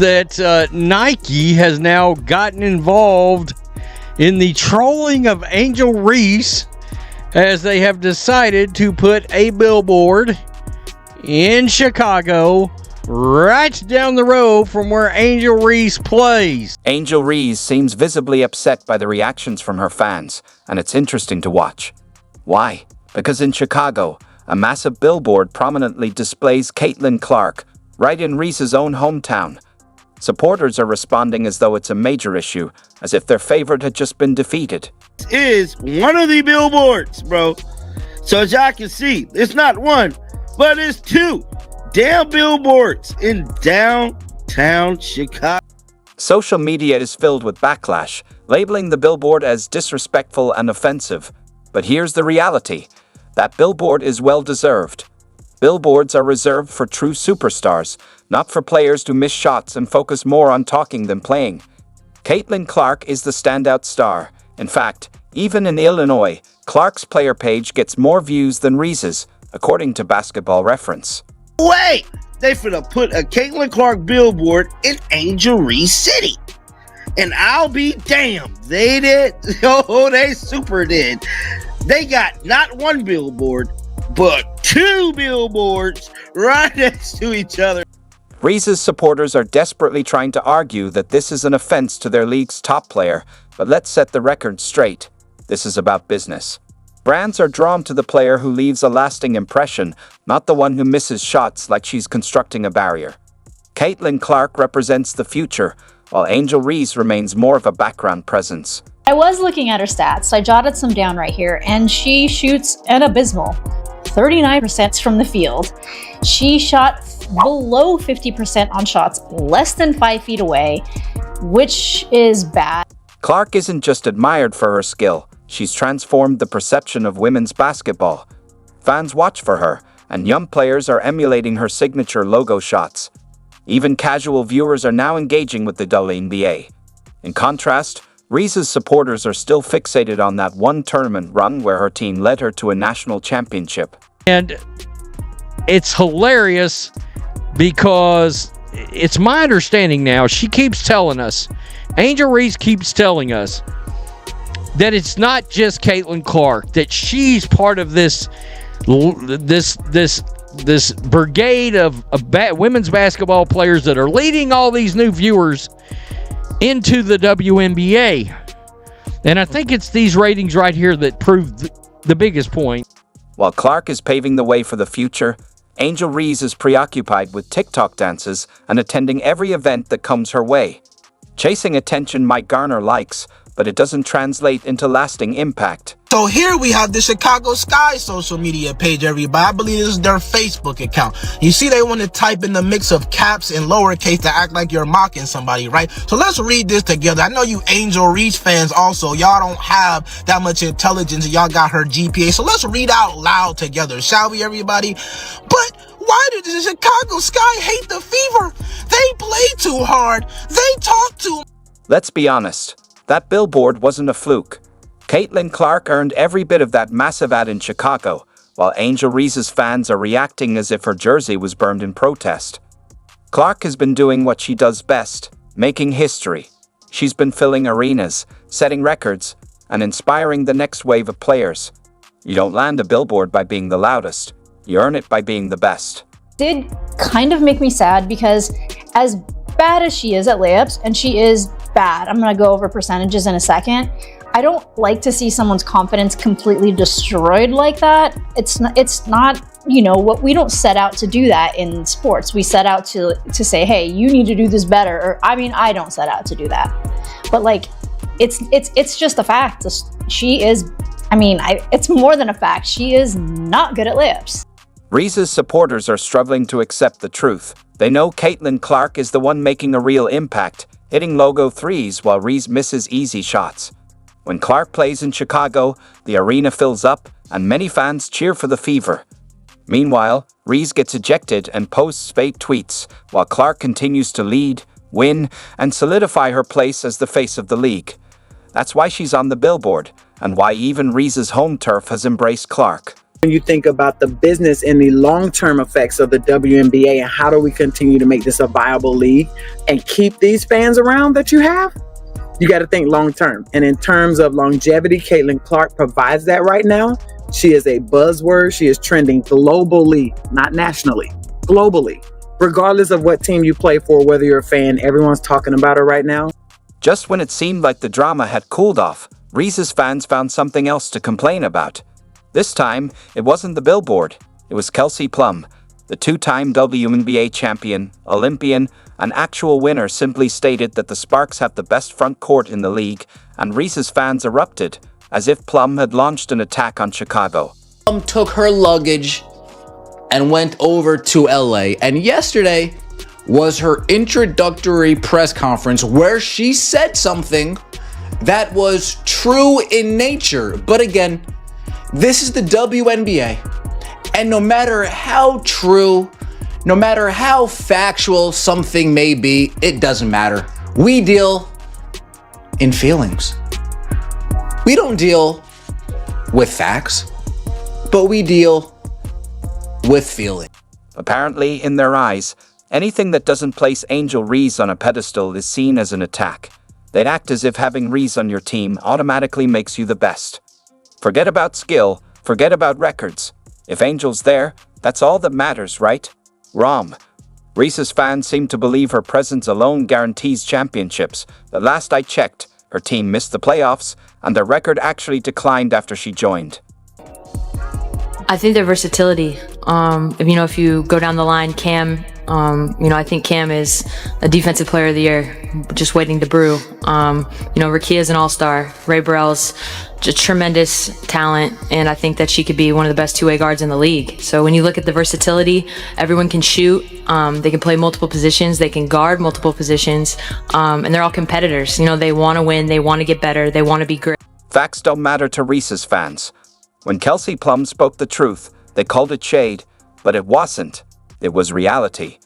that Nike has now gotten involved in the trolling of Angel Reese, as they have decided to put a billboard in Chicago right down the road from where Angel Reese plays. Angel Reese seems visibly upset by the reactions from her fans, and it's interesting to watch. Why? Because in Chicago, a massive billboard prominently displays Caitlin Clark, right in Reese's own hometown. Supporters are responding as though it's a major issue, as if their favorite had just been defeated. Is one of the billboards, bro. So as y'all can see, it's not one, but it's two damn billboards in downtown Chicago. Social media is filled with backlash, labeling the billboard as disrespectful and offensive. But here's the reality. That billboard is well-deserved. Billboards are reserved for true superstars, not for players who miss shots and focus more on talking than playing. Caitlin Clark is the standout star. In fact, even in Illinois, Clark's player page gets more views than Reese's, according to Basketball Reference. Wait! They finna put a Caitlin Clark billboard in Angel Reese City. And I'll be damned. They did. Oh, they super did. They got not one billboard, but two billboards right next to each other. Reese's supporters are desperately trying to argue that this is an offense to their league's top player, but let's set the record straight. This is about business. Brands are drawn to the player who leaves a lasting impression, not the one who misses shots like she's constructing a barrier. Caitlin Clark represents the future, while Angel Reese remains more of a background presence. I was looking at her stats. I jotted some down right here, and she shoots an abysmal 39% from the field. She shot below 50% on shots less than 5 feet away, which is bad. Clark isn't just admired for her skill, she's transformed the perception of women's basketball. Fans watch for her, and young players are emulating her signature logo shots. Even casual viewers are now engaging with the WNBA. In contrast, Reese's supporters are still fixated on that one tournament run where her team led her to a national championship. And it's hilarious because it's my understanding now, she keeps telling us, Angel Reese keeps telling us that it's not just Caitlin Clark, that she's part of this brigade of women's basketball players that are leading all these new viewers into the WNBA. And I think it's these ratings right here that prove the biggest point. While Clark is paving the way for the future, Angel Reese is preoccupied with TikTok dances and attending every event that comes her way. Chasing attention might garner likes, but it doesn't translate into lasting impact. So here we have the Chicago Sky social media page, everybody. I believe this is their Facebook account. You see they want to type in the mix of caps and lowercase to act like you're mocking somebody, right? So let's read this together. I know you Angel Reese fans also, y'all don't have that much intelligence and y'all got her GPA. So let's read out loud together, shall we, everybody? But why did the Chicago Sky hate the Fever? They play too hard. They talk too. Let's be honest. That billboard wasn't a fluke. Caitlin Clark earned every bit of that massive ad in Chicago, while Angel Reese's fans are reacting as if her jersey was burned in protest. Clark has been doing what she does best, making history. She's been filling arenas, setting records, and inspiring the next wave of players. You don't land a billboard by being the loudest. You earn it by being the best. Did kind of make me sad because as bad as she is at layups, and she is bad, I'm going to go over percentages in a second, I don't like to see someone's confidence completely destroyed like that. It's not, you know, what we don't set out to do that in sports. We set out to say, hey, you need to do this better. Or, I mean, I don't set out to do that. But like, it's just a fact. She is, I mean, it's more than a fact. She is not good at layups. Reese's supporters are struggling to accept the truth. They know Caitlin Clark is the one making a real impact, hitting logo threes while Reese misses easy shots. When Clark plays in Chicago, the arena fills up and many fans cheer for the Fever. Meanwhile, Reese gets ejected and posts fake tweets, while Clark continues to lead, win, and solidify her place as the face of the league. That's why she's on the billboard, and why even Reese's home turf has embraced Clark. When you think about the business and the long-term effects of the WNBA and how do we continue to make this a viable league and keep these fans around that you have, you got to think long-term. And in terms of longevity, Caitlin Clark provides that right now. She is a buzzword. She is trending globally, not nationally, globally. Regardless of what team you play for, whether you're a fan, everyone's talking about her right now. Just when it seemed like the drama had cooled off, Reese's fans found something else to complain about. This time, it wasn't the Billboard. It was Kelsey Plum, the two-time WNBA champion, Olympian, and actual winner, simply stated that the Sparks have the best front court in the league, and Reese's fans erupted, as if Plum had launched an attack on Chicago. Plum took her luggage and went over to LA, and yesterday was her introductory press conference where she said something that was true in nature. But again, this is the WNBA, and no matter how true, no matter how factual something may be, it doesn't matter. We deal in feelings. We don't deal with facts, but we deal with feeling. Apparently, in their eyes, anything that doesn't place Angel Reese on a pedestal is seen as an attack. They'd act as if having Reese on your team automatically makes you the best. Forget about skill, forget about records. If Angel's there, that's all that matters, right? Wrong. Reese's fans seem to believe her presence alone guarantees championships. The last I checked, her team missed the playoffs, and their record actually declined after she joined. I think their versatility. If you go down the line, Cam, I think Cam is a defensive player of the year, just waiting to brew. Rakia's an all-star. Ray Burrell's just tremendous talent, and I think that she could be one of the best two-way guards in the league. So when you look at the versatility, everyone can shoot. They can play multiple positions. They can guard multiple positions, and they're all competitors. They want to win. They want to get better. They want to be great. Facts don't matter to Reese's fans. When Kelsey Plum spoke the truth, they called it shade, but it wasn't. It was reality.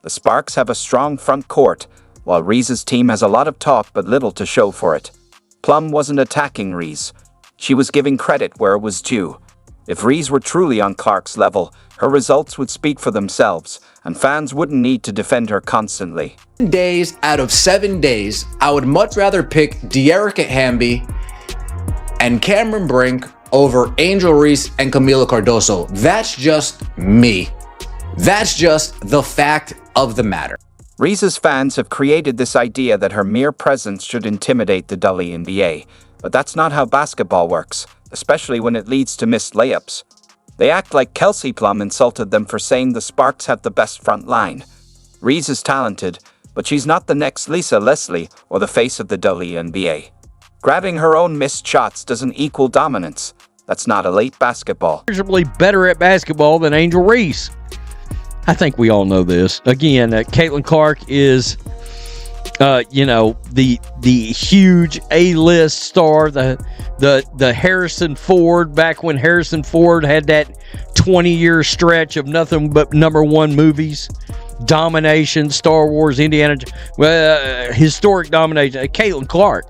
The Sparks have a strong front court, while Reese's team has a lot of talk but little to show for it. Plum wasn't attacking Reese. She was giving credit where it was due. If Reese were truly on Clark's level, her results would speak for themselves, and fans wouldn't need to defend her constantly. 7 days out of 7 days, I would much rather pick De'Arica Hamby and Cameron Brink over Angel Reese and Camila Cardoso. That's just me. That's just the fact of the matter. Reese's fans have created this idea that her mere presence should intimidate the WNBA, but that's not how basketball works, especially when it leads to missed layups. They act like Kelsey Plum insulted them for saying the Sparks have the best front line. Reese is talented, but she's not the next Lisa Leslie or the face of the WNBA. Grabbing her own missed shots doesn't equal dominance. That's not elite basketball. Arguably better at basketball than Angel Reese. I think we all know this. Again, Caitlin Clark is, the huge A-list star, the Harrison Ford, back when Harrison Ford had that 20-year stretch of nothing but #1 movies. Domination, Star Wars, Indiana, historic domination. Caitlin Clark.